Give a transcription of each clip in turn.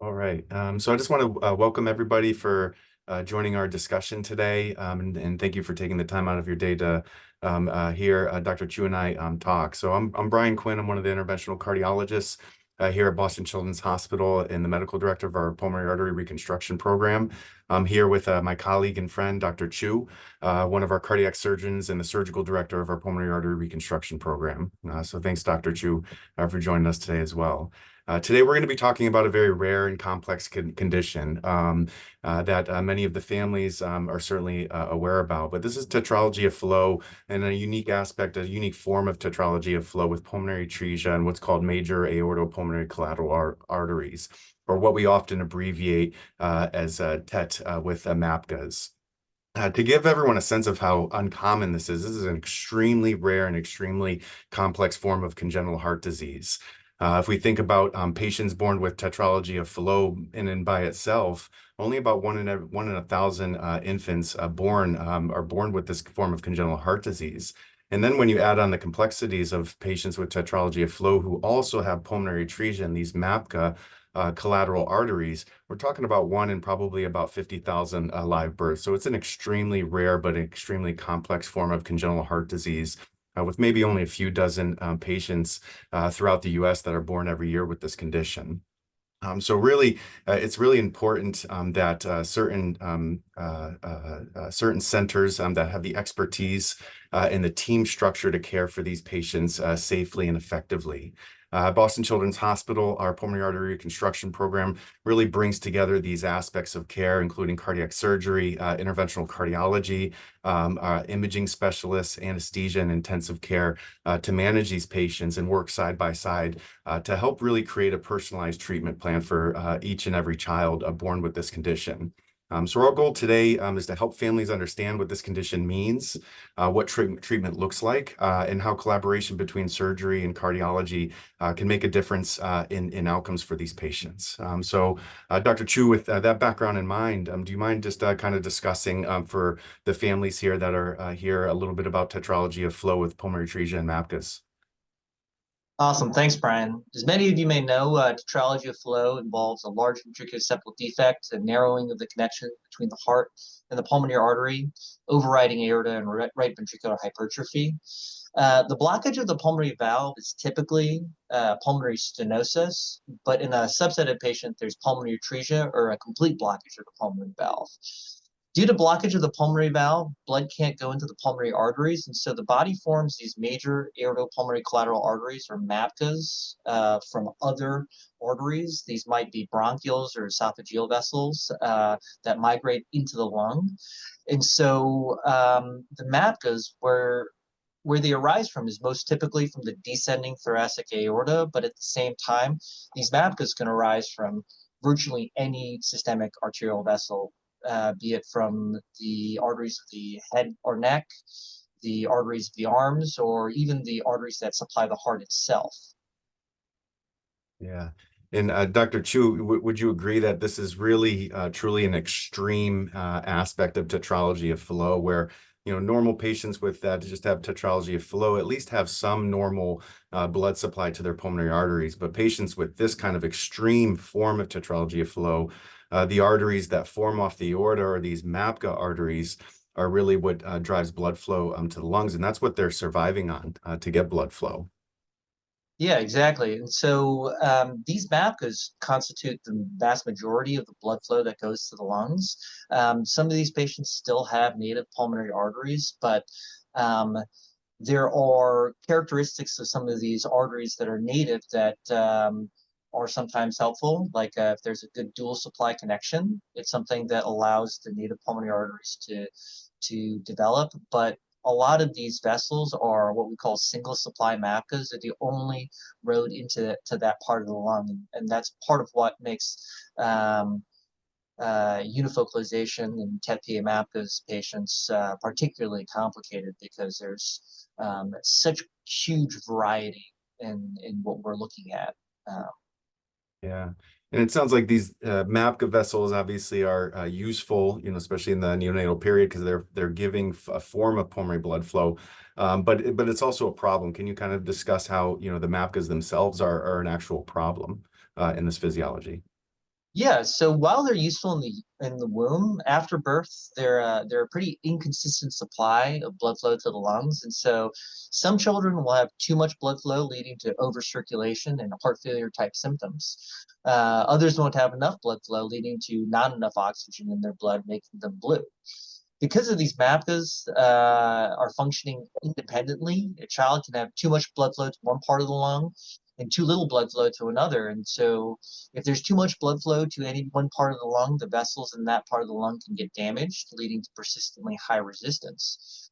All right. So I just want to welcome everybody for joining our discussion today, and thank you for taking the time out of your day to hear Dr. Chu and I talk. So I'm Brian Quinn. I'm one of the interventional cardiologists here at Boston Children's Hospital and the medical director of our pulmonary artery reconstruction program. I'm here with my colleague and friend, Dr. Chu, one of our cardiac surgeons and the surgical director of our pulmonary artery reconstruction program. So thanks, Dr. Chu, for joining us today as well. Today, we're going to be talking about a very rare and complex condition that many of the families are certainly aware about. But this is tetralogy of Fallot, and a unique aspect, a unique form of tetralogy of Fallot with pulmonary atresia and what's called major aortopulmonary collateral arteries, or what we often abbreviate as TET with MAPCAs. To give everyone a sense of how uncommon this is an extremely rare and extremely complex form of congenital heart disease. If we think about patients born with tetralogy of Fallot in and by itself, only about one in 1,000 infants are born with this form of congenital heart disease. And then when you add on the complexities of patients with tetralogy of Fallot who also have pulmonary atresia and these MAPCA collateral arteries, we're talking about one in probably about 50,000 live births. So it's an extremely rare but extremely complex form of congenital heart disease. With maybe only a few dozen patients throughout the U.S. that are born every year with this condition. So really, it's really important that certain centers that have the expertise and the team structure to care for these patients safely and effectively. Boston Children's Hospital, our pulmonary artery reconstruction program, really brings together these aspects of care, including cardiac surgery, interventional cardiology, imaging specialists, anesthesia, and intensive care to manage these patients and work side by side to help really create a personalized treatment plan for each and every child born with this condition. So our goal today is to help families understand what this condition means, what treatment looks like, and how collaboration between surgery and cardiology can make a difference in outcomes for these patients. So Dr. Chu, with that background in mind, do you mind just kind of discussing for the families here that are here a little bit about tetralogy of Fallot with pulmonary atresia and MAPCAs? Awesome. Thanks, Brian. As many of you may know, tetralogy of Fallot involves a large ventricular septal defect, a narrowing of the connection between the heart and the pulmonary artery, overriding aorta and right ventricular hypertrophy. The blockage of the pulmonary valve is typically pulmonary stenosis, but in a subset of patients, there's pulmonary atresia or a complete blockage of the pulmonary valve. Due to blockage of the pulmonary valve, blood can't go into the pulmonary arteries, and so the body forms these major aortopulmonary collateral arteries, or MAPCAs, from other arteries. These might be bronchioles or esophageal vessels that migrate into the lung. And so the MAPCAs, where they arise from is most typically from the descending thoracic aorta, but at the same time, these MAPCAs can arise from virtually any systemic arterial vessel, be it from the arteries of the head or neck, the arteries of the arms, or even the arteries that supply the heart itself. Yeah. And Dr. Chu, would you agree that this is really truly an extreme aspect of tetralogy of Fallot, where normal patients with that just have tetralogy of Fallot at least have some normal blood supply to their pulmonary arteries, but patients with this kind of extreme form of tetralogy of Fallot, the arteries that form off the aorta, or these MAPCA arteries, are really what drives blood flow to the lungs, and that's what they're surviving on to get blood flow. Yeah, exactly. And so these MAPCAs constitute the vast majority of the blood flow that goes to the lungs. Some of these patients still have native pulmonary arteries, but there are characteristics of some of these arteries that are native that are sometimes helpful, like if there's a good dual supply connection, it's something that allows the native pulmonary arteries to develop. But a lot of these vessels are what we call single supply MAPCAs. They're the only road into that part of the lung, and that's part of what makes unifocalization in TET-PA MAPCAs patients particularly complicated, because there's such huge variety in what we're looking at. Yeah. And it sounds like these MAPCA vessels obviously are useful, especially in the neonatal period, because they're giving a form of pulmonary blood flow. But it's also a problem. Can you kind of discuss how the MAPCAs themselves are an actual problem in this physiology? Yeah, so while they're useful in the womb, after birth, they're a pretty inconsistent supply of blood flow to the lungs, and so some children will have too much blood flow, leading to overcirculation and heart failure type symptoms. Others won't have enough blood flow, leading to not enough oxygen in their blood, making them blue. Because of these MAPCAs are functioning independently, a child can have too much blood flow to one part of the lung and too little blood flow to another. And so, if there's too much blood flow to any one part of the lung, the vessels in that part of the lung can get damaged, leading to persistently high resistance.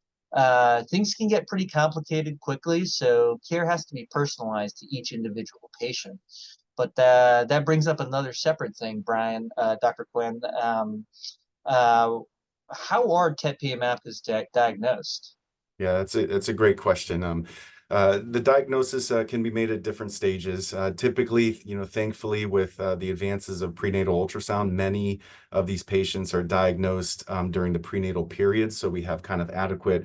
Things can get pretty complicated quickly, so care has to be personalized to each individual patient. But that brings up another separate thing, Brian, Dr. Quinn. Uh, how are TET-PMAPs diagnosed? Yeah, that's a great question. The diagnosis can be made at different stages. Typically, thankfully, with the advances of prenatal ultrasound, many of these patients are diagnosed during the prenatal period. So we have kind of adequate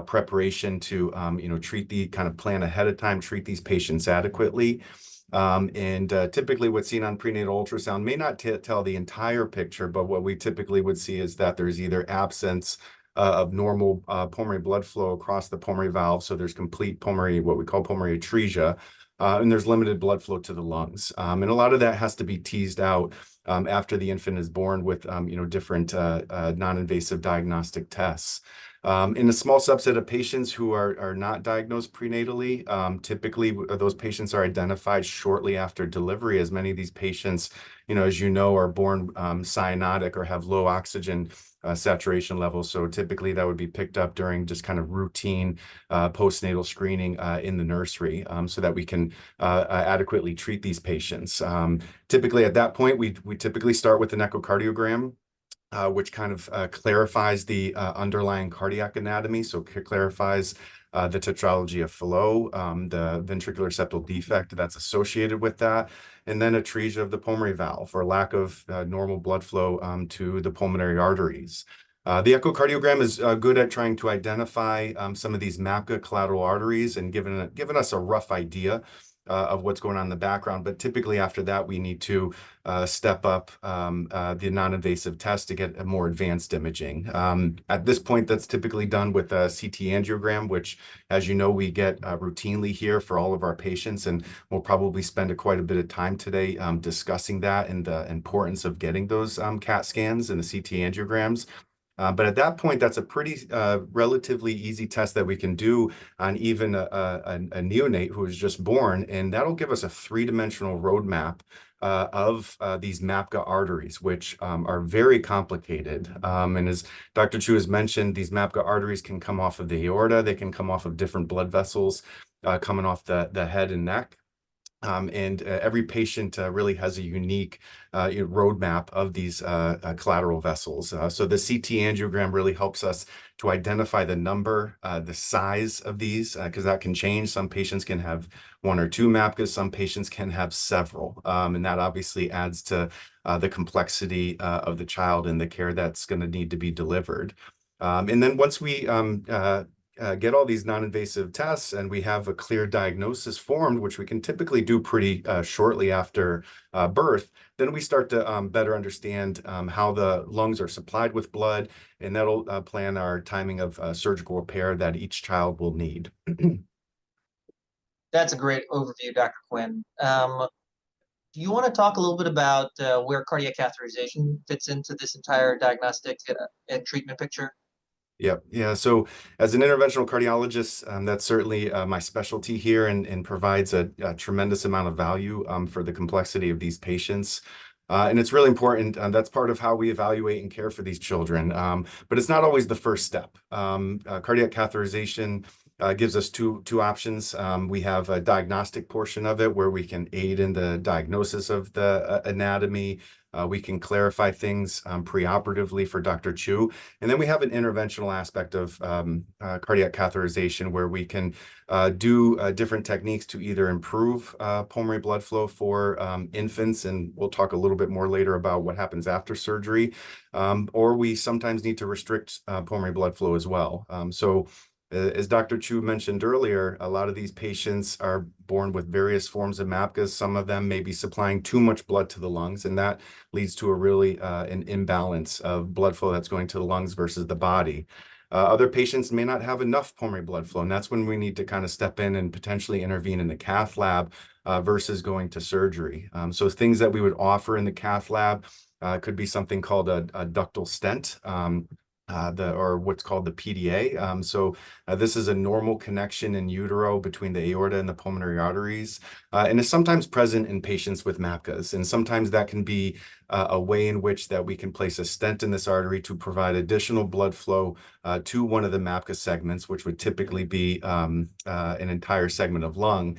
preparation to, treat the kind of plan ahead of time, treat these patients adequately. And typically what's seen on prenatal ultrasound may not tell the entire picture, but what we typically would see is that there's either absence of normal pulmonary blood flow across the pulmonary valve. So there's complete pulmonary, what we call pulmonary atresia, and there's limited blood flow to the lungs. And a lot of that has to be teased out after the infant is born with, different non-invasive diagnostic tests. In a small subset of patients who are not diagnosed prenatally, typically those patients are identified shortly after delivery, as many of these patients, as you know, are born cyanotic or have low oxygen saturation levels. So typically that would be picked up during just kind of routine postnatal screening in the nursery so that we can adequately treat these patients. Typically at that point, we typically start with an echocardiogram. Which kind of clarifies the underlying cardiac anatomy. So it clarifies the Tetralogy of Fallot, the ventricular septal defect that's associated with that, and then atresia of the pulmonary valve or lack of normal blood flow to the pulmonary arteries. The echocardiogram is good at trying to identify some of these MAPCA collateral arteries and giving us a rough idea of what's going on in the background. But typically after that, we need to step up the non-invasive test to get a more advanced imaging. At this point, that's typically done with a CT angiogram, which, as you know, we get routinely here for all of our patients. And we'll probably spend quite a bit of time today discussing that and the importance of getting those CAT scans and the CT angiograms. But at that point, that's a pretty relatively easy test that we can do on even a neonate who is just born, and that'll give us a three-dimensional roadmap of these MAPCA arteries, which are very complicated. And as Dr. Chu has mentioned, these MAPCA arteries can come off of the aorta, they can come off of different blood vessels coming off the head and neck. And every patient really has a unique roadmap of these collateral vessels. So the CT angiogram really helps us to identify the number, the size of these, because that can change. Some patients can have one or two MAPCAs, some patients can have several. And that obviously adds to the complexity of the child and the care that's going to need to be delivered. And then once we get all these non-invasive tests and we have a clear diagnosis formed, which we can typically do pretty shortly after birth, then we start to better understand how the lungs are supplied with blood, and that'll plan our timing of surgical repair that each child will need. That's a great overview, Dr. Quinn. Do you want to talk a little bit about where cardiac catheterization fits into this entire diagnostic and treatment picture? Yep. Yeah. So as an interventional cardiologist, that's certainly my specialty here and provides a tremendous amount of value for the complexity of these patients. And it's really important. That's part of how we evaluate and care for these children. But it's not always the first step. Cardiac catheterization gives us two options. We have a diagnostic portion of it where we can aid in the diagnosis of the anatomy. We can clarify things preoperatively for Dr. Chu. And then we have an interventional aspect of cardiac catheterization where we can do different techniques to either improve pulmonary blood flow for infants, and we'll talk a little bit more later about what happens after surgery, or we sometimes need to restrict pulmonary blood flow as well. So As Dr. Chu mentioned earlier, a lot of these patients are born with various forms of MAPCAs. Some of them may be supplying too much blood to the lungs, and that leads to a really an imbalance of blood flow that's going to the lungs versus the body. Other patients may not have enough pulmonary blood flow, and that's when we need to kind of step in and potentially intervene in the cath lab versus going to surgery. So things that we would offer in the cath lab could be something called a ductal stent. Or what's called the PDA. This is a normal connection in utero between the aorta and the pulmonary arteries, and is sometimes present in patients with MAPCAs. And sometimes that can be a way in which that we can place a stent in this artery to provide additional blood flow to one of the MAPCA segments, which would typically be an entire segment of lung,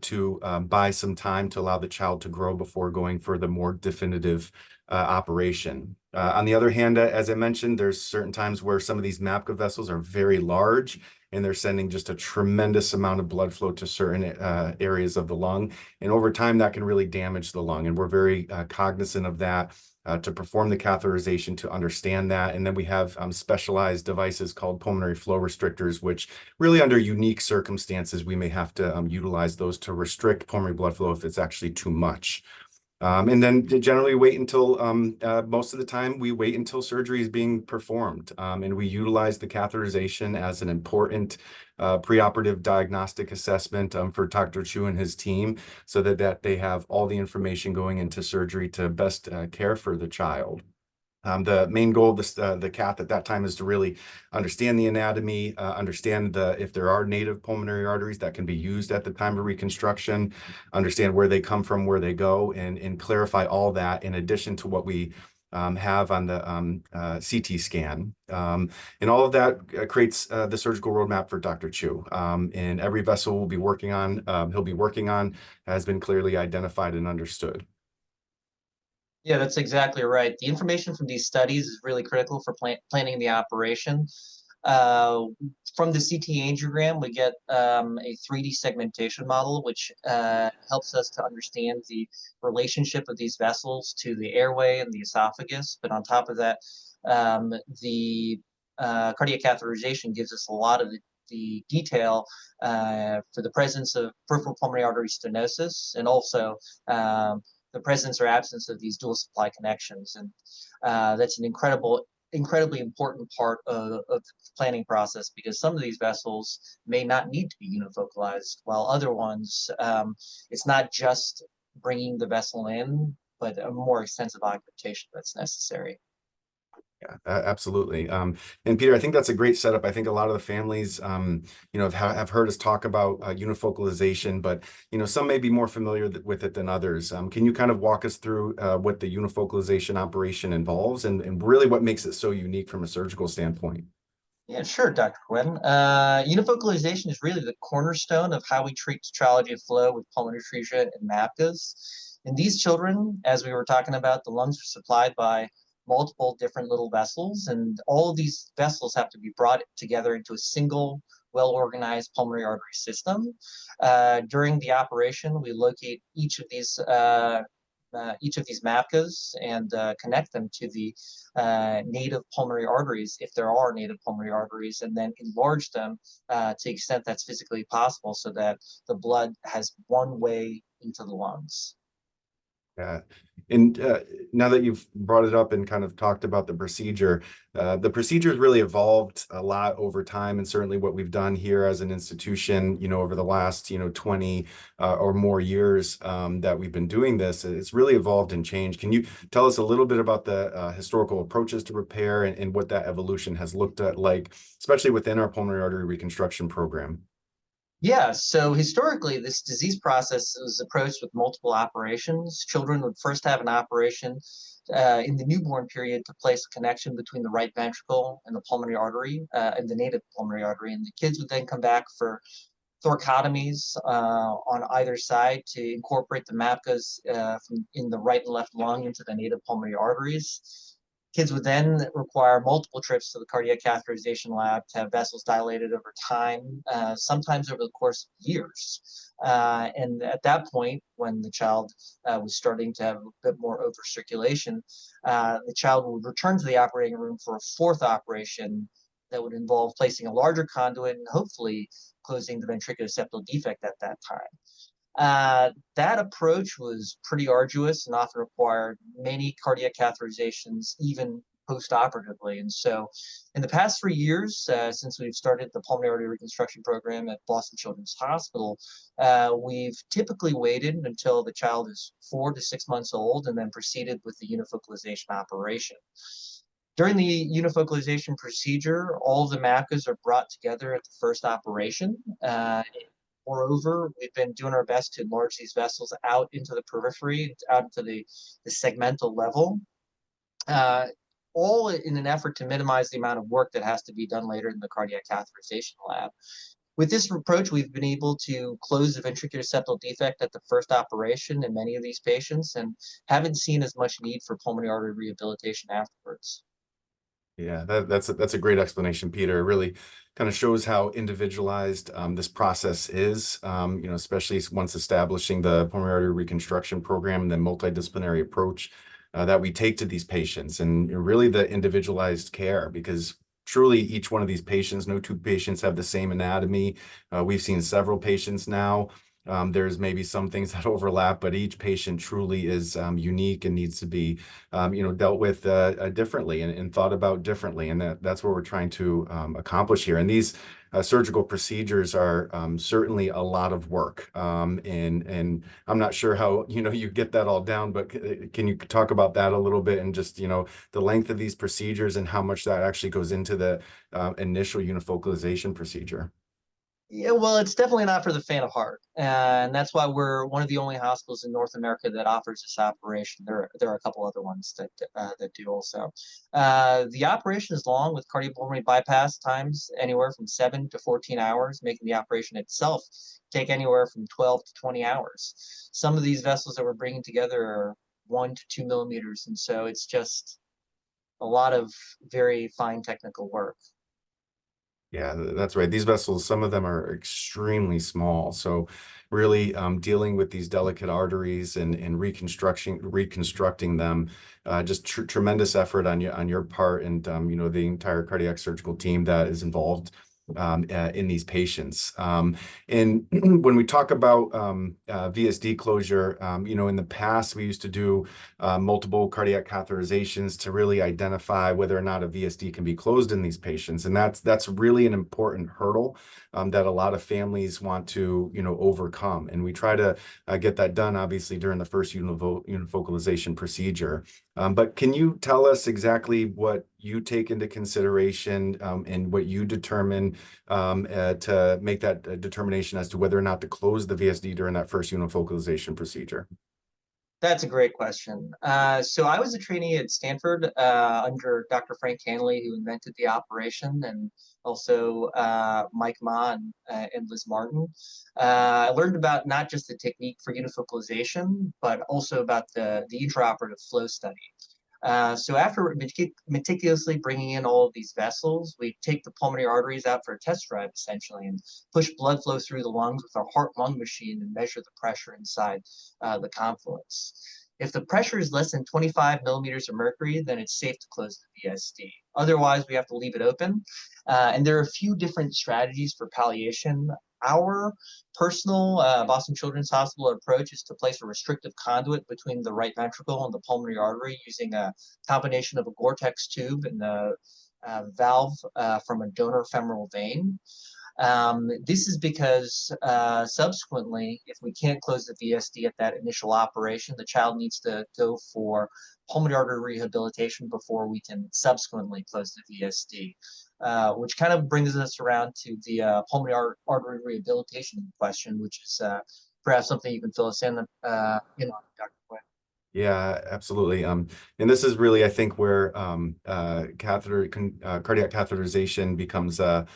to buy some time to allow the child to grow before going for the more definitive operation. On the other hand, as I mentioned, there's certain times where some of these MAPCA vessels are very large and they're sending just a tremendous amount of blood flow to certain areas of the lung. And over time, that can really damage the lung. And we're very cognizant of that to perform the catheterization to understand that. And then we have specialized devices called pulmonary flow restrictors, which really under unique circumstances, we may have to utilize those to restrict pulmonary blood flow if it's actually too much. And then generally wait until, most of the time, we wait until surgery is being performed. And we utilize the catheterization as an important preoperative diagnostic assessment for Dr. Chu and his team so that they have all the information going into surgery to best care for the child. The main goal of the cath at that time is to really understand the anatomy, understand if there are native pulmonary arteries that can be used at the time of reconstruction, understand where they come from, where they go, and clarify all that in addition to what we have on the CT scan. And all of that creates the surgical roadmap for Dr. Chu. And every vessel he'll be working on has been clearly identified and understood. Yeah, that's exactly right. The information from these studies is really critical for planning the operation. Uh, from the CT angiogram, we get a 3D segmentation model, which helps us to understand the relationship of these vessels to the airway and the esophagus. But on top of that, the cardiac catheterization gives us a lot of the detail for the presence of peripheral pulmonary artery stenosis and also the presence or absence of these dual supply connections. And that's an incredibly important part of the planning process because some of these vessels may not need to be unifocalized, while other ones, it's not just bringing the vessel in, but a more extensive augmentation that's necessary. Yeah, absolutely. And Peter, I think that's a great setup. I think a lot of the families, have heard us talk about unifocalization, but, some may be more familiar with it than others. Can you kind of walk us through what the unifocalization operation involves and really what makes it so unique from a surgical standpoint? Yeah, sure, Dr. Quinn. Unifocalization is really the cornerstone of how we treat tetralogy of Fallot with pulmonary atresia and MAPCAs. In these children, as we were talking about, the lungs are supplied by multiple different little vessels, and all of these vessels have to be brought together into a single, well-organized pulmonary artery system. During the operation, we locate each of these MAPCAs and connect them to the native pulmonary arteries, if there are native pulmonary arteries, and then enlarge them to the extent that's physically possible so that the blood has one way into the lungs. Yeah. And now that you've brought it up and kind of talked about the procedure has really evolved a lot over time. And certainly what we've done here as an institution, over the last, 20 or more years that we've been doing this, it's really evolved and changed. Can you tell us a little bit about the historical approaches to repair and what that evolution has looked at like, especially within our pulmonary artery reconstruction program? Yeah, so historically, this disease process was approached with multiple operations. Children would first have an operation in the newborn period to place a connection between the right ventricle and the pulmonary artery and the native pulmonary artery. And the kids would then come back for thoracotomies on either side to incorporate the MAPCAs from in the right and left lung into the native pulmonary arteries. Kids would then require multiple trips to the cardiac catheterization lab to have vessels dilated over time, sometimes over the course of years. And at that point, when the child was starting to have a bit more over circulation, the child would return to the operating room for a fourth operation that would involve placing a larger conduit and hopefully closing the ventricular septal defect at that time. That approach was pretty arduous and often required many cardiac catheterizations, even post-operatively. And so in the past 3 years, since we've started the pulmonary artery reconstruction program at Boston Children's Hospital, we've typically waited until the child is 4 to 6 months old and then proceeded with the unifocalization operation. During the unifocalization procedure, all of the MAPCAs are brought together at the first operation. Moreover, we've been doing our best to enlarge these vessels out into the periphery, out into the segmental level, all in an effort to minimize the amount of work that has to be done later in the cardiac catheterization lab. With this approach, we've been able to close the ventricular septal defect at the first operation in many of these patients and haven't seen as much need for pulmonary artery rehabilitation afterwards. Yeah, that's a great explanation, Peter. It really kind of shows how individualized this process is, especially once establishing the pulmonary artery reconstruction program and the multidisciplinary approach that we take to these patients, and really the individualized care, because truly each one of these patients, no two patients have the same anatomy. We've seen several patients now. There's maybe some things that overlap, but each patient truly is unique and needs to be, dealt with differently and thought about differently. And that's what we're trying to accomplish here. And these surgical procedures are certainly a lot of work. And I'm not sure how, you get that all down, but can you talk about that a little bit, and just, the length of these procedures and how much that actually goes into the initial unifocalization procedure? Yeah, well, it's definitely not for the faint of heart, and that's why we're one of the only hospitals in North America that offers this operation. There are a couple other ones that do also. The operation is long, with cardiopulmonary bypass times anywhere from 7 to 14 hours, making the operation itself take anywhere from 12 to 20 hours. Some of these vessels that we're bringing together are 1 to 2 millimeters, and so it's just a lot of very fine technical work. Yeah, that's right. These vessels, some of them are extremely small. So really dealing with these delicate arteries and reconstructing them, just tremendous effort on your part, and the entire cardiac surgical team that is involved in these patients. And when we talk about VSD closure, in the past, we used to do multiple cardiac catheterizations to really identify whether or not a VSD can be closed in these patients. And that's really an important hurdle that a lot of families want to, overcome. And we try to get that done, obviously, during the first unifocalization procedure. But can you tell us exactly what you take into consideration and what you determine to make that determination as to whether or not to close the VSD during that first unifocalization procedure? That's a great question. So I was a trainee at Stanford under Dr. Frank Hanley, who invented the operation, and also Mike Ma and Liz Martin. I learned about not just the technique for unifocalization, but also about the intraoperative flow study. So after meticulously bringing in all of these vessels, we take the pulmonary arteries out for a test drive, essentially, and push blood flow through the lungs with our heart-lung machine and measure the pressure inside the confluence. If the pressure is less than 25 millimeters of mercury, then it's safe to close the VSD. Otherwise, we have to leave it open. And there are a few different strategies for palliation. Our personal Boston Children's Hospital approach is to place a restrictive conduit between the right ventricle and the pulmonary artery using a combination of a Gore-Tex tube and a valve from a donor femoral vein. This is because subsequently, if we can't close the VSD at that initial operation, the child needs to go for pulmonary artery rehabilitation before we can subsequently close the VSD, which kind of brings us around to the pulmonary artery rehabilitation question, which is perhaps something you can fill us in on, Dr. Quinn. Yeah, absolutely. And this is really, I think, where cardiac catheterization becomes an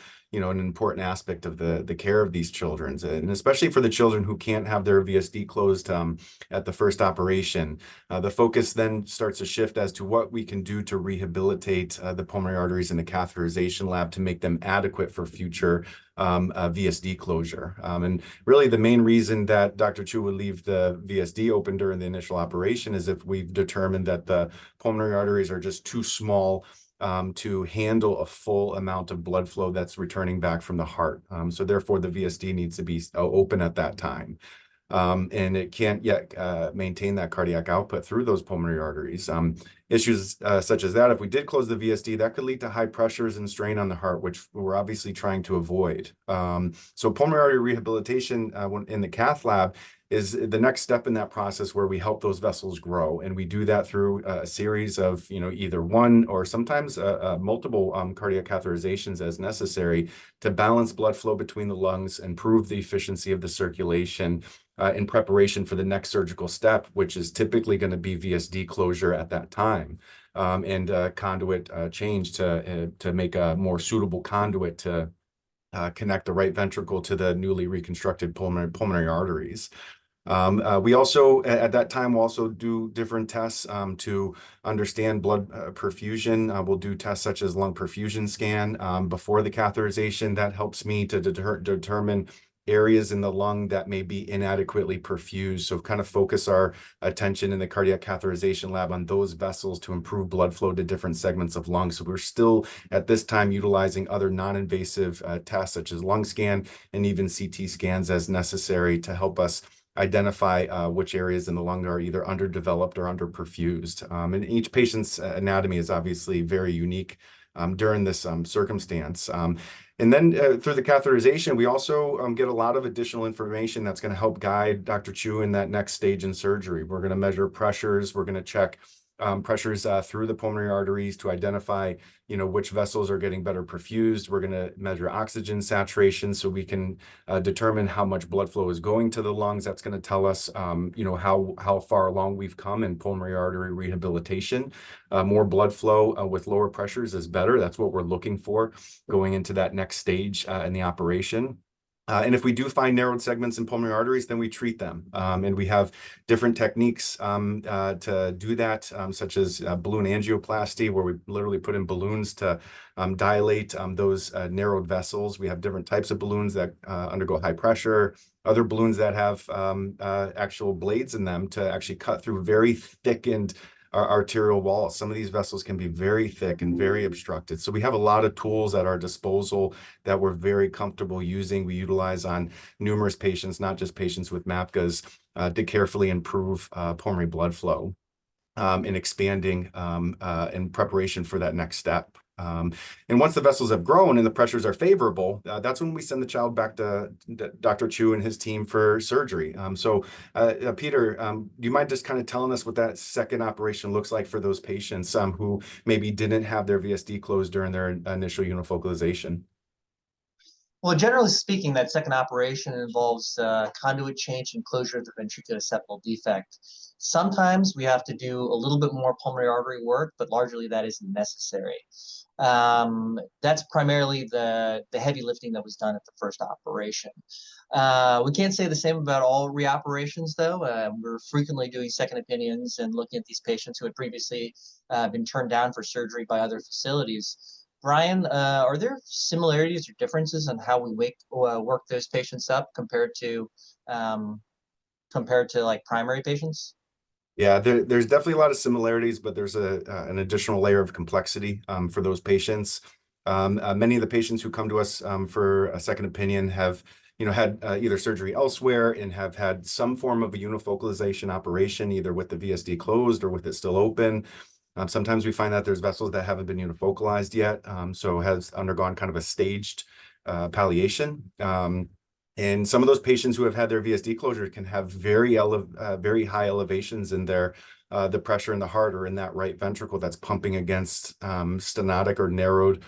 important aspect of the care of these children, and especially for the children who can't have their VSD closed at the first operation. The focus then starts to shift as to what we can do to rehabilitate the pulmonary arteries in the catheterization lab to make them adequate for future VSD closure. And really the main reason that Dr. Chu would leave the VSD open during the initial operation is if we've determined that the pulmonary arteries are just too small to handle a full amount of blood flow that's returning back from the heart. So therefore, the VSD needs to be open at that time. And it can't yet maintain that cardiac output through those pulmonary arteries. Issues such as that, if we did close the VSD, that could lead to high pressures and strain on the heart, which we're obviously trying to avoid. So pulmonary artery rehabilitation in the cath lab is the next step in that process where we help those vessels grow. And we do that through a series of, either one or sometimes multiple cardiac catheterizations as necessary to balance blood flow between the lungs, improve the efficiency of the circulation, in preparation for the next surgical step, which is typically going to be VSD closure at that time, and conduit change to make a more suitable conduit to connect the right ventricle to the newly reconstructed pulmonary arteries. We also, at that time, will also do different tests to understand blood perfusion. We'll do tests such as lung perfusion scan before the catheterization. That helps me to determine areas in the lung that may be inadequately perfused. So kind of focus our attention in the cardiac catheterization lab on those vessels to improve blood flow to different segments of lungs. So we're still at this time utilizing other non-invasive tests such as lung scan and even CT scans as necessary to help us identify which areas in the lung are either underdeveloped or underperfused. And each patient's anatomy is obviously very unique during this circumstance. And then through the catheterization, we also get a lot of additional information that's going to help guide Dr. Chu in that next stage in surgery. We're going to measure pressures. We're going to check pressures through the pulmonary arteries to identify, which vessels are getting better perfused. We're going to measure oxygen saturation so we can determine how much blood flow is going to the lungs. That's going to tell us, how far along we've come in pulmonary artery rehabilitation. More blood flow with lower pressures is better. That's what we're looking for going into that next stage in the operation. And if we do find narrowed segments in pulmonary arteries, then we treat them. And we have different techniques to do that, such as balloon angioplasty, where we literally put in balloons to dilate those narrowed vessels. We have different types of balloons that undergo high pressure, other balloons that have actual blades in them to actually cut through very thickened arterial walls. Some of these vessels can be very thick and very obstructed. So we have a lot of tools at our disposal that we're very comfortable using. We utilize on numerous patients, not just patients with MAPCAs, to carefully improve pulmonary blood flow and expanding in preparation for that next step. And once the vessels have grown and the pressures are favorable, that's when we send the child back to Dr. Chu and his team for surgery. Peter, do you mind just kind of telling us what that second operation looks like for those patients who maybe didn't have their VSD closed during their initial unifocalization? Well, generally speaking, that second operation involves conduit change and closure of the ventricular septal defect. Sometimes we have to do a little bit more pulmonary artery work, but largely that isn't necessary. That's primarily the heavy lifting that was done at the first operation. We can't say the same about all reoperations, though. We're frequently doing second opinions and looking at these patients who had previously been turned down for surgery by other facilities. Brian, are there similarities or differences on how we work those patients up compared to like primary patients? Yeah, there's definitely a lot of similarities, but there's an additional layer of complexity for those patients. Many of the patients who come to us for a second opinion have, had either surgery elsewhere and have had some form of a unifocalization operation, either with the VSD closed or with it still open. Sometimes we find that there's vessels that haven't been unifocalized yet, so has undergone kind of a staged palliation. And some of those patients who have had their VSD closure can have very high elevations in the pressure in the heart or in that right ventricle that's pumping against stenotic or narrowed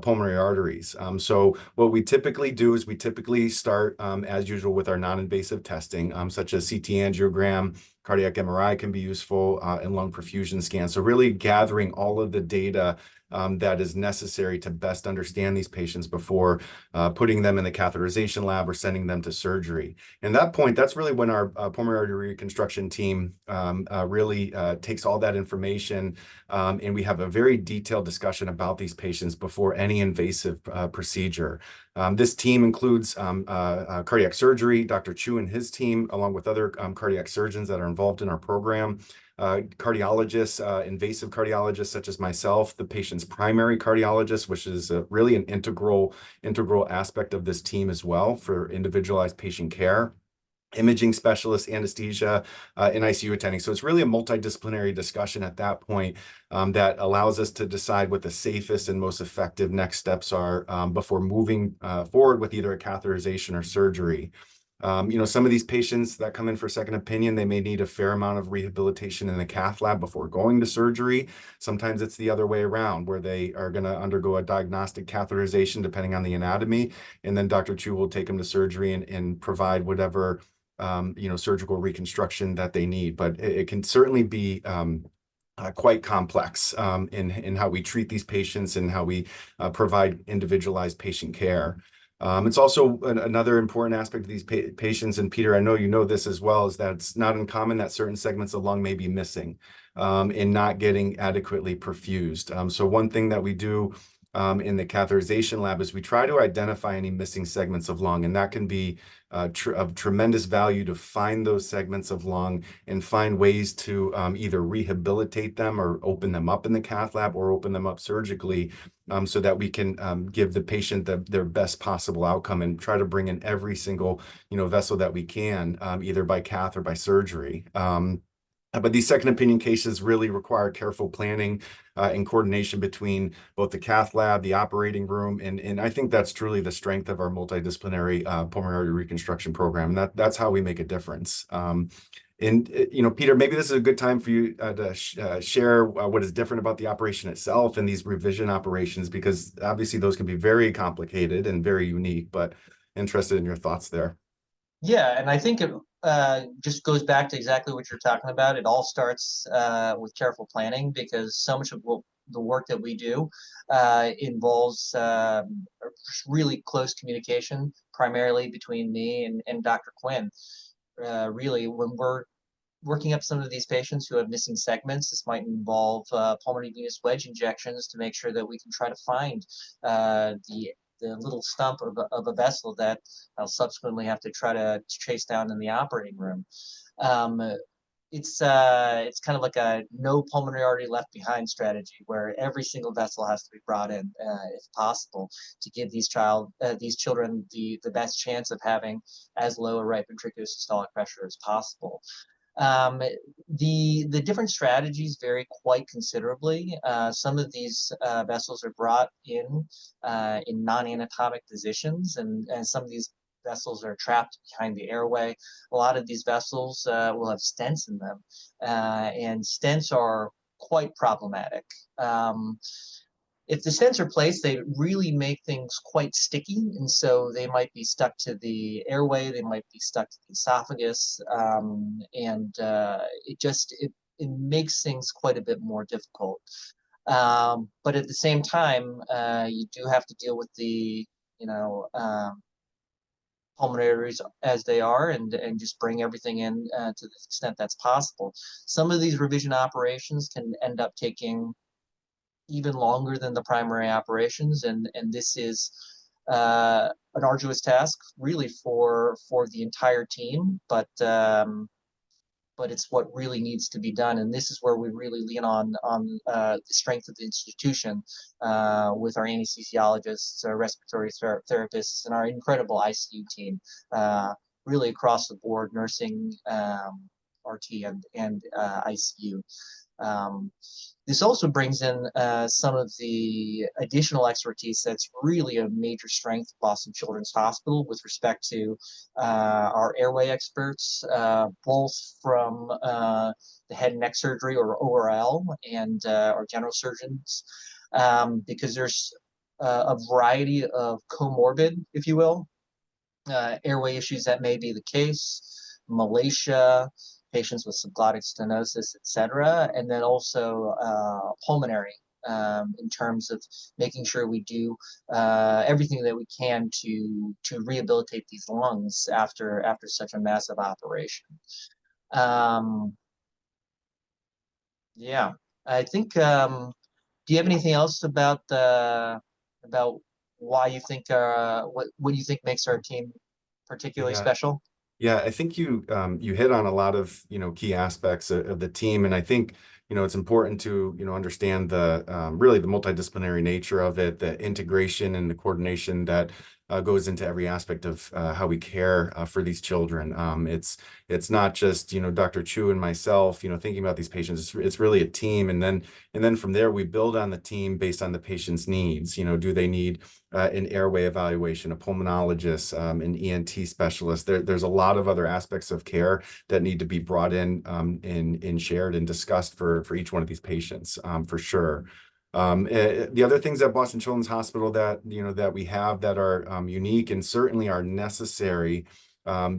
pulmonary arteries. So what we typically do is we typically start, as usual, with our non-invasive testing, such as CT angiogram, cardiac MRI can be useful, and lung perfusion scans. So really gathering all of the data that is necessary to best understand these patients before putting them in the catheterization lab or sending them to surgery. And at that point, that's really when our pulmonary artery reconstruction team really takes all that information, and we have a very detailed discussion about these patients before any invasive procedure. This team includes cardiac surgery, Dr. Chu and his team, along with other cardiac surgeons that are involved in our program. cardiologists, invasive cardiologists such as myself, the patient's primary cardiologist, which is really an integral aspect of this team as well for individualized patient care, imaging specialists, anesthesia, and ICU attending. So it's really a multidisciplinary discussion at that point that allows us to decide what the safest and most effective next steps are before moving forward with either a catheterization or surgery. Some of these patients that come in for second opinion, they may need a fair amount of rehabilitation in the cath lab before going to surgery. Sometimes it's the other way around, where they are going to undergo a diagnostic catheterization depending on the anatomy, and then Dr. Chu will take them to surgery and provide whatever surgical reconstruction that they need. But it can certainly be quite complex in how we treat these patients and how we provide individualized patient care. It's also another important aspect of these patients, and Peter, I know you know this as well, is that it's not uncommon that certain segments of lung may be missing and not getting adequately perfused. So one thing that we do in the catheterization lab is we try to identify any missing segments of lung, and that can be of tremendous value to find those segments of lung and find ways to either rehabilitate them or open them up in the cath lab or open them up surgically so that we can give the patient their best possible outcome and try to bring in every single vessel that we can, either by cath or by surgery. But these second opinion cases really require careful planning and coordination between both the cath lab, the operating room, and I think that's truly the strength of our multidisciplinary pulmonary reconstruction program. And that's how we make a difference. Peter, maybe this is a good time for you to share what is different about the operation itself and these revision operations, because obviously those can be very complicated and very unique, but interested in your thoughts there. Yeah, and I think it just goes back to exactly what you're talking about. It all starts with careful planning, because so much of the work that we do involves really close communication, primarily between me and Dr. Quinn. Really, when we're working up some of these patients who have missing segments, this might involve pulmonary venous wedge injections to make sure that we can try to find the little stump of a vessel that I'll subsequently have to try to chase down in the operating room. It's kind of like a no pulmonary artery left behind strategy, where every single vessel has to be brought in, if possible, to give these children the best chance of having as low a right ventricular systolic pressure as possible. The different strategies vary quite considerably. Some of these vessels are brought in non-anatomic positions, and some of these vessels are trapped behind the airway. A lot of these vessels will have stents in them, and stents are quite problematic. If the stents are placed, they really make things quite sticky, and so they might be stuck to the airway, they might be stuck to the esophagus, and it makes things quite a bit more difficult. But at the same time, you do have to deal with the pulmonaries as they are, and just bring everything in to the extent that's possible. Some of these revision operations can end up taking even longer than the primary operations, and this is an arduous task really for the entire team, but it's what really needs to be done, and this is where we really lean on the strength of the institution with our anesthesiologists, our respiratory therapists, and our incredible ICU team, really across the board, nursing, RT, and ICU. This also brings in some of the additional expertise that's really a major strength of Boston Children's Hospital with respect to our airway experts, both from the head and neck surgery, or ORL, and our general surgeons, because there's a variety of comorbid, if you will, airway issues that may be the case, malacia, patients with subglottic stenosis, etc., and then also pulmonary, in terms of making sure we do everything that we can to rehabilitate these lungs after such a massive operation. Yeah, I think. Do you have anything else about why you think what do you think makes our team particularly special? Yeah, I think you hit on a lot of key aspects of the team, and I think it's important to understand the really the multidisciplinary nature of it, the integration and the coordination that goes into every aspect of how we care for these children. It's not just Dr. Chu and myself thinking about these patients. It's really a team, and then from there we build on the team based on the patient's needs. Do they need an airway evaluation, a pulmonologist, an ENT specialist. There's a lot of other aspects of care that need to be brought in and shared and discussed for each one of these patients, for sure. The other things at Boston Children's Hospital that that we have that are unique and certainly are necessary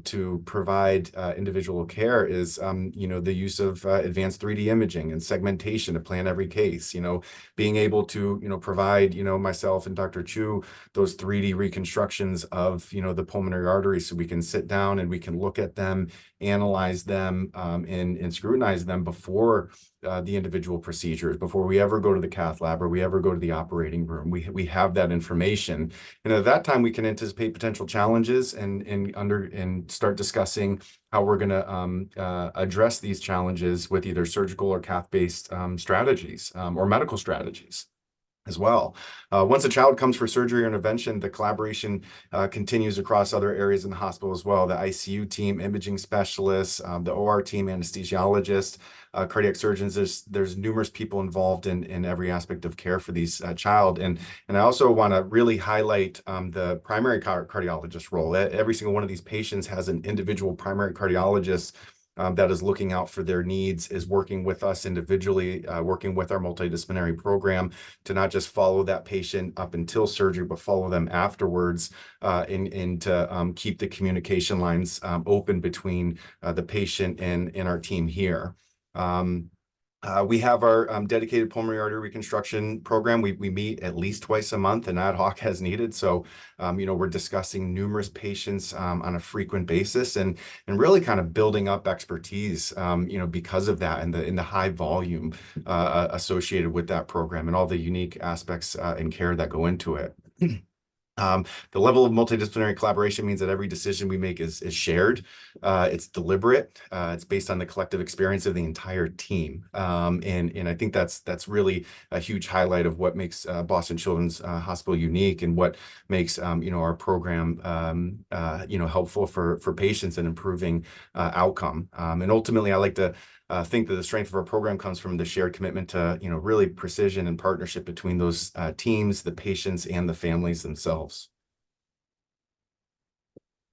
to provide individual care is the use of advanced 3D imaging and segmentation to plan every case. Being able to provide myself and Dr. Chu those 3D reconstructions of the pulmonary arteries, so we can sit down and we can look at them, analyze them, and scrutinize them before the individual procedures, before we ever go to the cath lab or we ever go to the operating room. We have that information, and at that time we can anticipate potential challenges and start discussing how we're going to address these challenges with either surgical or cath-based strategies or medical strategies as well. Once a child comes for surgery or intervention, the collaboration continues across other areas in the hospital as well. The ICU team, imaging specialists, the OR team, anesthesiologist, cardiac surgeons. There's numerous people involved in every aspect of care for these child. And I also want to really highlight the primary cardiologist role. Every single one of these patients has an individual primary cardiologist that is looking out for their needs, is working with us individually, working with our multidisciplinary program to not just follow that patient up until surgery, but follow them afterwards, and to keep the communication lines open between the patient and our team here. We have our dedicated pulmonary artery reconstruction program. We meet at least twice a month and ad hoc as needed. So, we're discussing numerous patients on a frequent basis and really kind of building up expertise, because of that and the high volume associated with that program and all the unique aspects and care that go into it. The level of multidisciplinary collaboration means that every decision we make is shared. It's deliberate. It's based on the collective experience of the entire team. And I think that's really a huge highlight of what makes Boston Children's Hospital unique and what makes our program helpful for patients and improving outcome. And ultimately, I like to think that the strength of our program comes from the shared commitment to really precision and partnership between those teams, the patients, and the families themselves.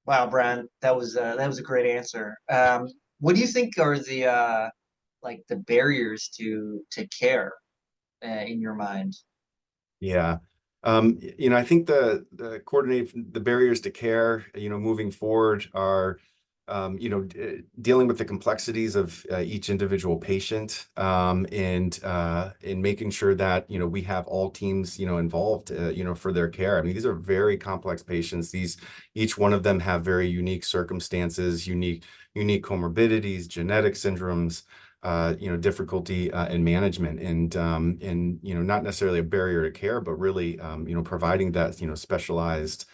Wow, Brian, that was a great answer. What do you think are the like the barriers to care in your mind? Yeah. I think the barriers to care, moving forward are, dealing with the complexities of each individual patient, and in making sure that, we have all teams, involved, for their care. I mean, these are very complex patients. Each one of them have very unique circumstances, unique comorbidities, genetic syndromes, difficulty in management and not necessarily a barrier to care, but really, providing that, specialized,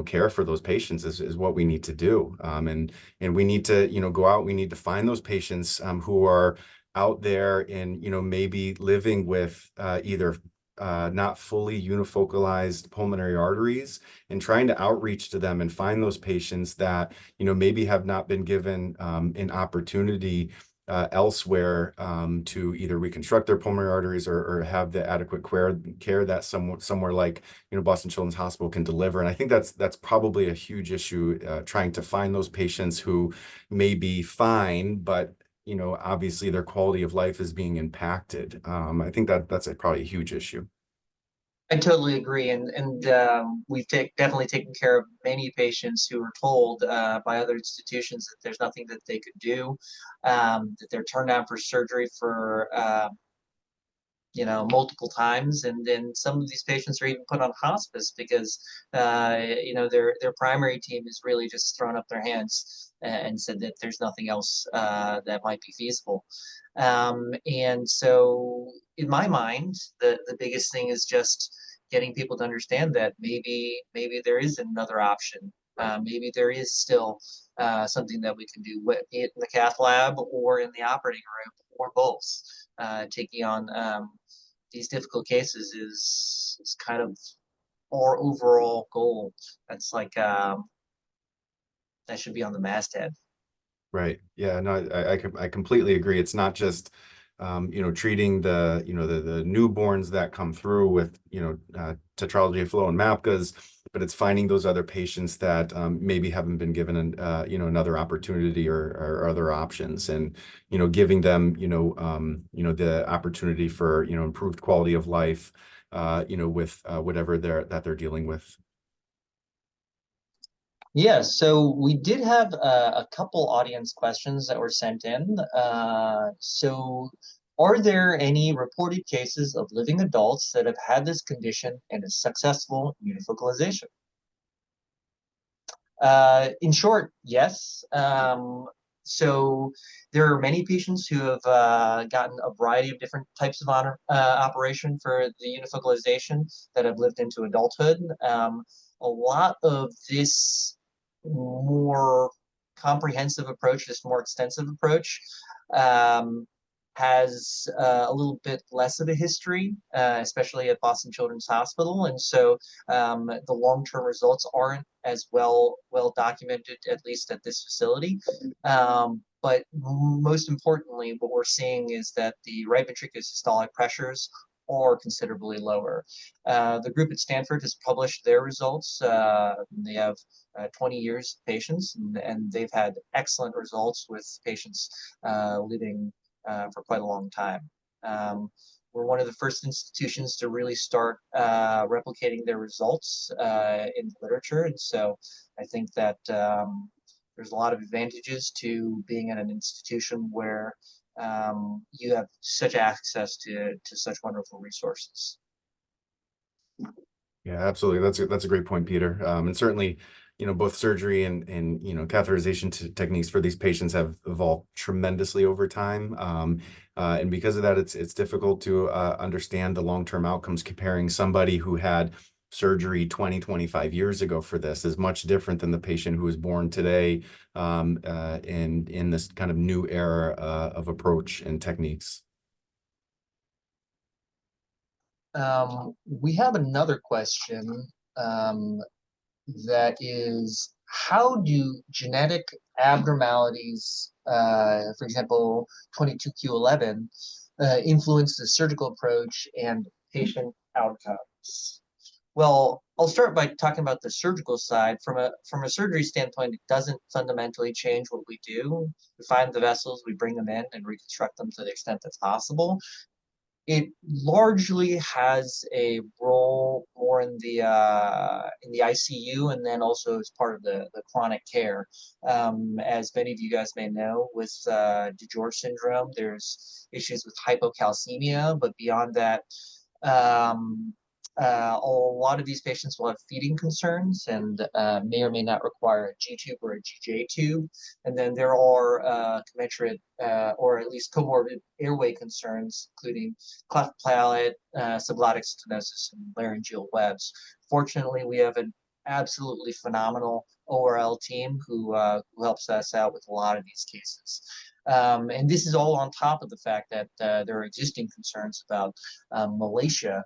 care for those patients is what we need to do. And we need to, go out, we need to find those patients who are out there and, maybe living with either not fully unifocalized pulmonary arteries, and trying to outreach to them and find those patients that, maybe have not been given an opportunity elsewhere to either reconstruct their pulmonary arteries or have the adequate care that somewhere like Boston Children's Hospital can deliver. And I think that's probably a huge issue, trying to find those patients who may be fine, but obviously their quality of life is being impacted. I think that's probably a huge issue. I totally agree, and we've definitely taken care of many patients who were told by other institutions that there's nothing that they could do, that they're turned down for surgery for multiple times, and then some of these patients are even put on hospice because their primary team has really just thrown up their hands and said that there's nothing else that might be feasible. And so, in my mind, the biggest thing is just getting people to understand that maybe there is another option Maybe there is still something that we can do, be it in the cath lab or in the operating room or both. Taking on these difficult cases is kind of our overall goal. That's like that should be on the masthead. Right. Yeah, no, I completely agree. It's not just treating the the newborns that come through with Tetralogy of Fallot and MAPCAs, but it's finding those other patients that maybe haven't been given another opportunity or other options, and giving them the opportunity for improved quality of life with whatever they're dealing with. Yeah, so we did have a couple audience questions that were sent in. So, are there any reported cases of living adults that have had this condition and a successful unifocalization? In short, yes. So there are many patients who have gotten a variety of different types of operation for the unifocalization that have lived into adulthood. A lot of this more comprehensive approach, this more extensive approach, um, has a little bit less of a history, especially at Boston Children's Hospital, and so the long-term results aren't as well documented, at least at this facility. But most importantly, what we're seeing is that the right ventricular systolic pressures are considerably lower. The group at Stanford has published their results. They have 20 years of patients, and they've had excellent results with patients living for quite a long time. We're one of the first institutions to really start replicating their results in the literature, and so I think that there's a lot of advantages to being at an institution where you have such access to such wonderful resources. Yeah, absolutely. That's a great point, Peter. And certainly, both surgery and catheterization techniques for these patients have evolved tremendously over time. And because of that, it's difficult to understand the long-term outcomes. Comparing somebody who had surgery 20, 25 years ago for this is much different than the patient who was born today in this kind of new era of approach and techniques. We have another question um, that is, how do genetic abnormalities, for example, 22q11, influence the surgical approach and patient outcomes? Well, I'll start by talking about the surgical side. From a surgery standpoint, it doesn't fundamentally change what we do. We find the vessels, we bring them in, and reconstruct them to the extent that's possible. It largely has a role more in the ICU, and then also as part of the chronic care. As many of you guys may know, with DiGeorge syndrome, there's issues with hypocalcemia, but beyond that, um, a lot of these patients will have feeding concerns and may or may not require a G tube or a GJ tube. And then there are commensurate or at least comorbid airway concerns, including cleft palate, subglottic stenosis, and laryngeal webs. Fortunately, we have an absolutely phenomenal ORL team who helps us out with a lot of these cases. And this is all on top of the fact that there are existing concerns about malacia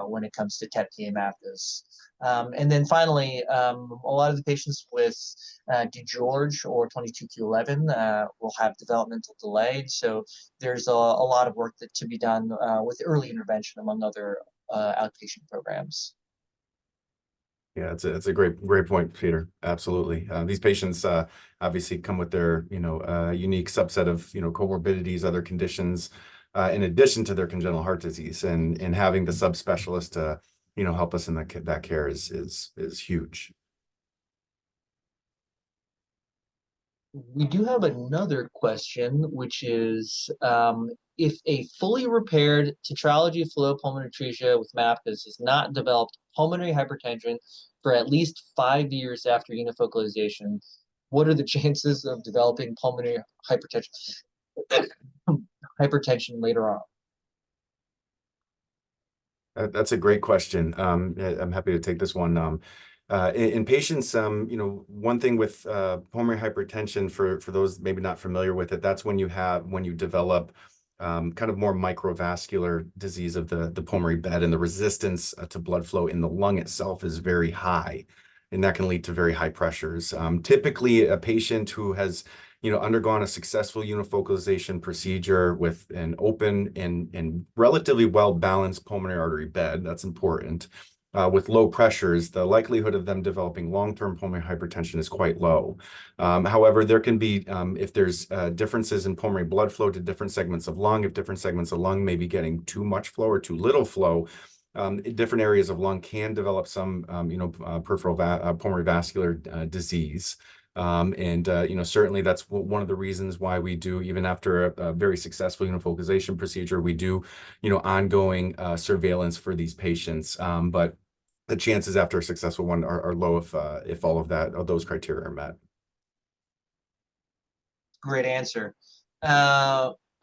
when it comes to TET-PA MAPCAs. And then finally, a lot of the patients with DiGeorge or 22q11 will have developmental delay. So there's a lot of work to be done with early intervention, among other outpatient programs. Yeah, it's a great point, Peter. Absolutely. These patients obviously come with their unique subset of comorbidities, other conditions, in addition to their congenital heart disease, and having the subspecialist to help us in that care is huge. We do have another question, which is if a fully repaired Tetralogy of Fallot pulmonary atresia with MAPCAs has not developed pulmonary hypertension for at least 5 years after unifocalization, what are the chances of developing pulmonary hypertension hypertension later on? That's a great question. I'm happy to take this one. In patients, one thing with pulmonary hypertension, for those maybe not familiar with it, that's when you develop kind of more microvascular disease of the pulmonary bed, and the resistance to blood flow in the lung itself is very high, and that can lead to very high pressures. Typically, a patient who has undergone a successful unifocalization procedure with an open and relatively well-balanced pulmonary artery bed, that's important, with low pressures, the likelihood of them developing long-term pulmonary hypertension is quite low. However, there can be, if there's differences in pulmonary blood flow to different segments of lung, if different segments of lung may be getting too much flow or too little flow, different areas of lung can develop some, peripheral pulmonary vascular disease. Certainly that's one of the reasons why we do, even after a very successful unifocalization procedure, we do, ongoing surveillance for these patients. But the chances after a successful one are low if all of those criteria are met. Great answer.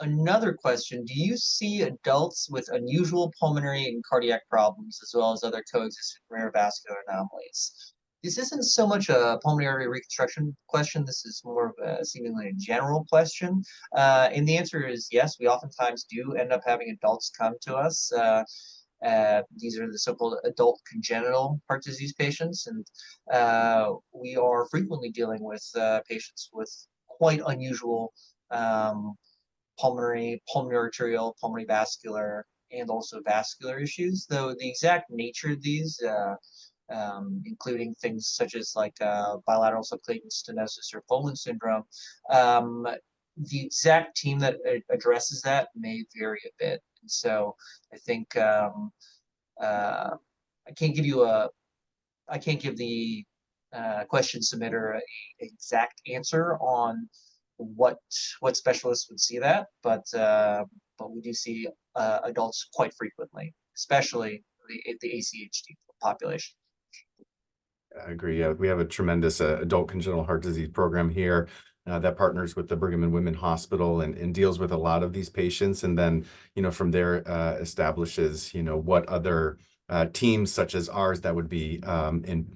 Another question, do you see adults with unusual pulmonary and cardiac problems, as well as other coexistent rare vascular anomalies? This isn't so much a pulmonary artery reconstruction question. This is more of a seemingly a general question. And the answer is yes, we oftentimes do end up having adults come to us. These are the so-called adult congenital heart disease patients, and we are frequently dealing with patients with quite unusual pulmonary arterial, pulmonary vascular, and also vascular issues, though the exact nature of these, including things such as like bilateral subclavian stenosis or Fulman syndrome, the exact team that addresses that may vary a bit. And so I think I can't give the question submitter an exact answer on what specialists would see that, but we do see adults quite frequently, especially the ACHD population. I agree. Yeah, we have a tremendous adult congenital heart disease program here that partners with the Brigham and Women Hospital and deals with a lot of these patients. And then, from there establishes, what other teams such as ours that would be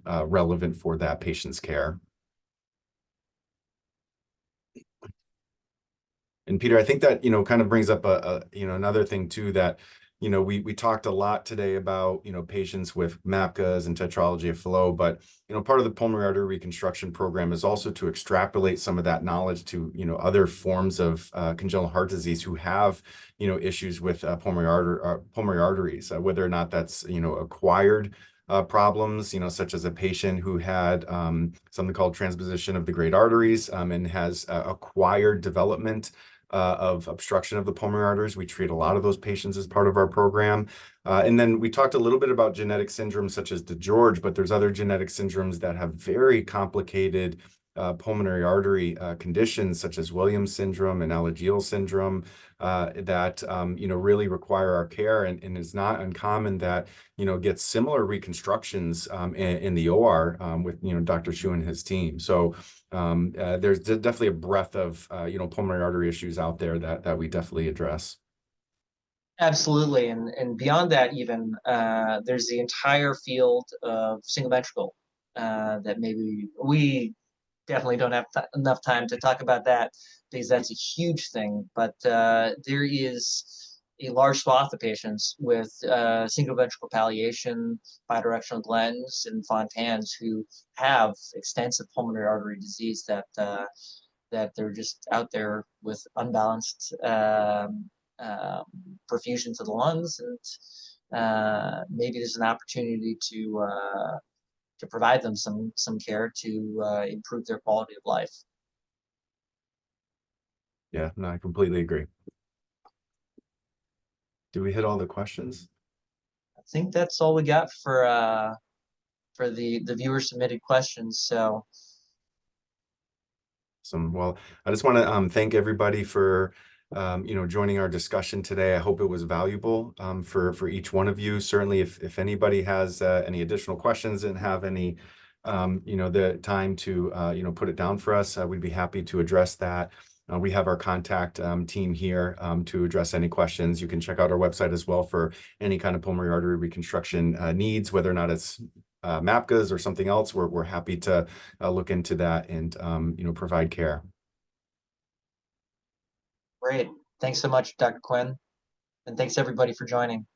relevant for that patient's care. And Peter, I think that, kind of brings up another thing too, that, we talked a lot today about, patients with MAPCAs and Tetralogy of Fallot, but, part of the pulmonary artery reconstruction program is also to extrapolate some of that knowledge to, other forms of congenital heart disease who have, issues with pulmonary arteries, whether or not that's, acquired problems, such as a patient who had something called transposition of the great arteries and has acquired development of obstruction of the pulmonary arteries. We treat a lot of those patients as part of our program. And then we talked a little bit about genetic syndromes such as DeGeorge, but there's other genetic syndromes that have very complicated pulmonary artery conditions such as Williams syndrome and Alagille syndrome that really require our care, and it's not uncommon that get similar reconstructions in the OR with Dr. Chu and his team. So there's definitely a breadth of pulmonary artery issues out there that we definitely address. Absolutely, and beyond that, even there's the entire field of single ventricle that maybe we definitely don't have enough time to talk about that because that's a huge thing. But there is a large swath of patients with single ventricle palliation, bidirectional Glenn's, and Fontans who have extensive pulmonary artery disease that they're just out there with unbalanced perfusion to the lungs, and maybe there's an opportunity to provide them some care to improve their quality of life. Yeah, no, I completely agree. Do we hit all the questions? I think that's all we got for the viewer submitted questions. So awesome. Well, I just want to thank everybody for joining our discussion today. I hope it was valuable for each one of you. Certainly, if anybody has any additional questions and have any the time to put it down for us, we'd be happy to address that. We have our contact team here to address any questions. You can check out our website as well for any kind of pulmonary artery reconstruction needs, whether or not it's MAPCAs or something else, we're happy to look into that and provide care. Great. Thanks so much, Dr. Quinn. And thanks everybody for joining.